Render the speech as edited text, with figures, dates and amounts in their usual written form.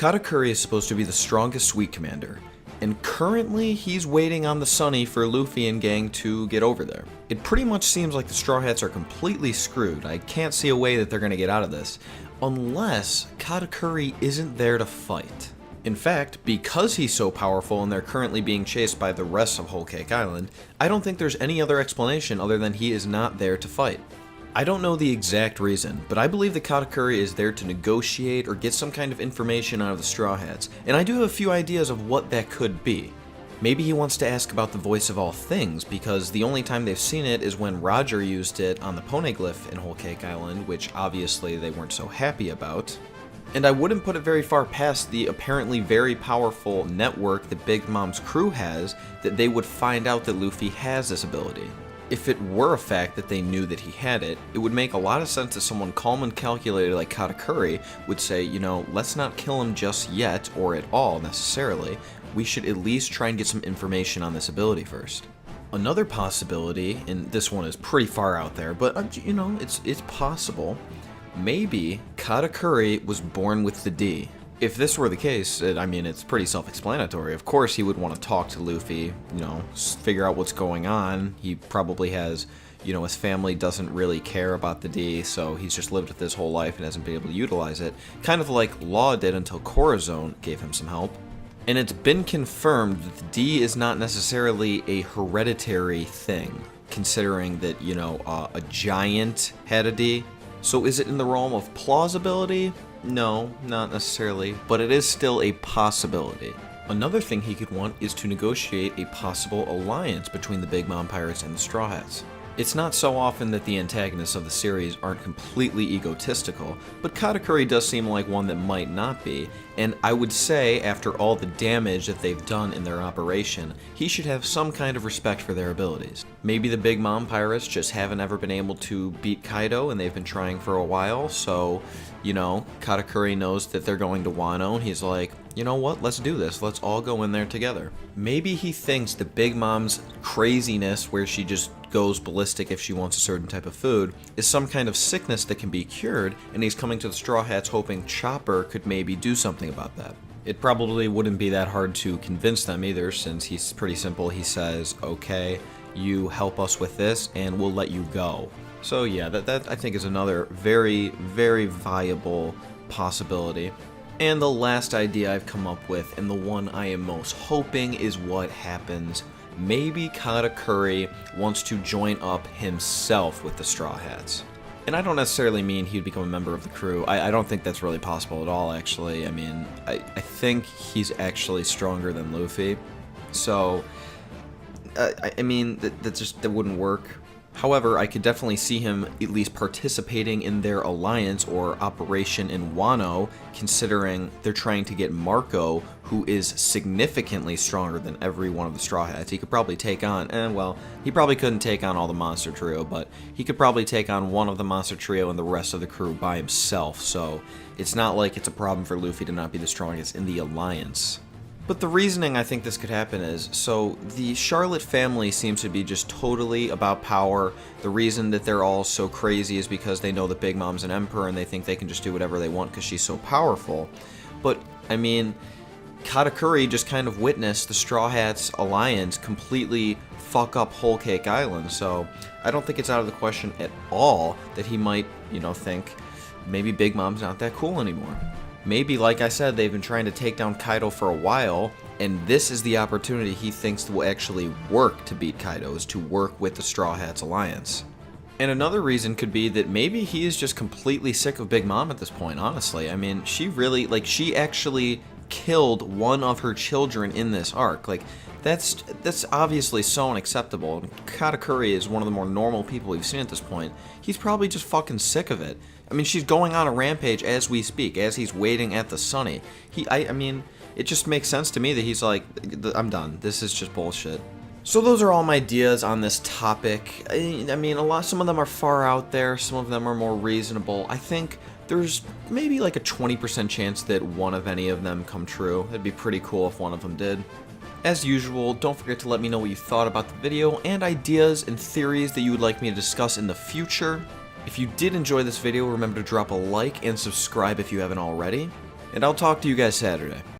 Katakuri is supposed to be the strongest Sweet Commander, and currently he's waiting on the Sunny for Luffy and gang to get over there. It pretty much seems like the Straw Hats are completely screwed. I can't see a way that they're going to get out of this, unless Katakuri isn't there to fight. In fact, because he's so powerful and they're currently being chased by the rest of Whole Cake Island, I don't think there's any other explanation other than he is not there to fight. I don't know the exact reason, but I believe that Katakuri is there to negotiate or get some kind of information out of the Straw Hats, and I do have a few ideas of what that could be. Maybe he wants to ask about the Voice of All Things, because the only time they've seen it is when Roger used it on the Poneglyph in Whole Cake Island, which obviously they weren't so happy about. And I wouldn't put it very far past the apparently very powerful network that Big Mom's crew has that they would find out that Luffy has this ability. If it were a fact that they knew that he had it, it would make a lot of sense that someone calm and calculated like Katakuri would say, you know, let's not kill him just yet, or at all necessarily. We should at least try and get some information on this ability first. Another possibility, and this one is pretty far out there, but you know, it's possible. Maybe Katakuri was born with the D. If this were the case, I mean, it's pretty self-explanatory. Of course he would want to talk to Luffy, you know, figure out what's going on. He probably has, you know, his family doesn't really care about the D, so he's just lived with his whole life and hasn't been able to utilize it. Kind of like Law did until Corazon gave him some help. And it's been confirmed that the D is not necessarily a hereditary thing, considering that, you know, a giant had a D. So is it in the realm of plausibility? No, not necessarily, but it is still a possibility. Another thing he could want is to negotiate a possible alliance between the Big Mom Pirates and the Straw Hats. It's not so often that the antagonists of the series aren't completely egotistical, but Katakuri does seem like one that might not be, and I would say, after all the damage that they've done in their operation, he should have some kind of respect for their abilities. Maybe the Big Mom Pirates just haven't ever been able to beat Kaido, and they've been trying for a while, so, you know, Katakuri knows that they're going to Wano, and he's like, you know what, let's do this, let's all go in there together. Maybe he thinks the Big Mom's craziness, where she just goes ballistic if she wants a certain type of food, is some kind of sickness that can be cured, and he's coming to the Straw Hats hoping Chopper could maybe do something about that. It probably wouldn't be that hard to convince them either, since he's pretty simple. He says, okay, you help us with this, and we'll let you go. So yeah, that I think is another very, very viable possibility. And the last idea I've come up with, and the one I am most hoping, is what happens. Maybe Katakuri wants to join up himself with the Straw Hats. And I don't necessarily mean he'd become a member of the crew. I don't think that's really possible at all, actually. I mean, I think he's actually stronger than Luffy. So, I mean, that wouldn't work. However, I could definitely see him at least participating in their alliance or operation in Wano, considering they're trying to get Marco, who is significantly stronger than every one of the Straw Hats. He could probably take on, well, he probably couldn't take on all the Monster Trio, but he could probably take on one of the Monster Trio and the rest of the crew by himself, so it's not like it's a problem for Luffy to not be the strongest in the alliance. But the reasoning I think this could happen is, so the Charlotte family seems to be just totally about power. The reason that they're all so crazy is because they know that Big Mom's an emperor and they think they can just do whatever they want because she's so powerful. But, I mean, Katakuri just kind of witnessed the Straw Hats alliance completely fuck up Whole Cake Island, so I don't think it's out of the question at all that he might, you know, think maybe Big Mom's not that cool anymore. Maybe, like I said, they've been trying to take down Kaido for a while, and this is the opportunity he thinks will actually work to beat Kaido, is to work with the Straw Hats alliance. And another reason could be that maybe he is just completely sick of Big Mom at this point, honestly. I mean, she really, like, she actually killed one of her children in this arc. Like, that's obviously so unacceptable, and Katakuri is one of the more normal people we've seen at this point. He's probably just fucking sick of it. I mean, she's going on a rampage as we speak, as he's waiting at the Sunny. I mean, it just makes sense to me that he's like, I'm done. This is just bullshit. So those are all my ideas on this topic. I mean, some of them are far out there, some of them are more reasonable. I think there's maybe like a 20% chance that one of any of them come true. It'd be pretty cool if one of them did. As usual, don't forget to let me know what you thought about the video and ideas and theories that you would like me to discuss in the future. If you did enjoy this video, remember to drop a like and subscribe if you haven't already. and I'll talk to you guys Saturday.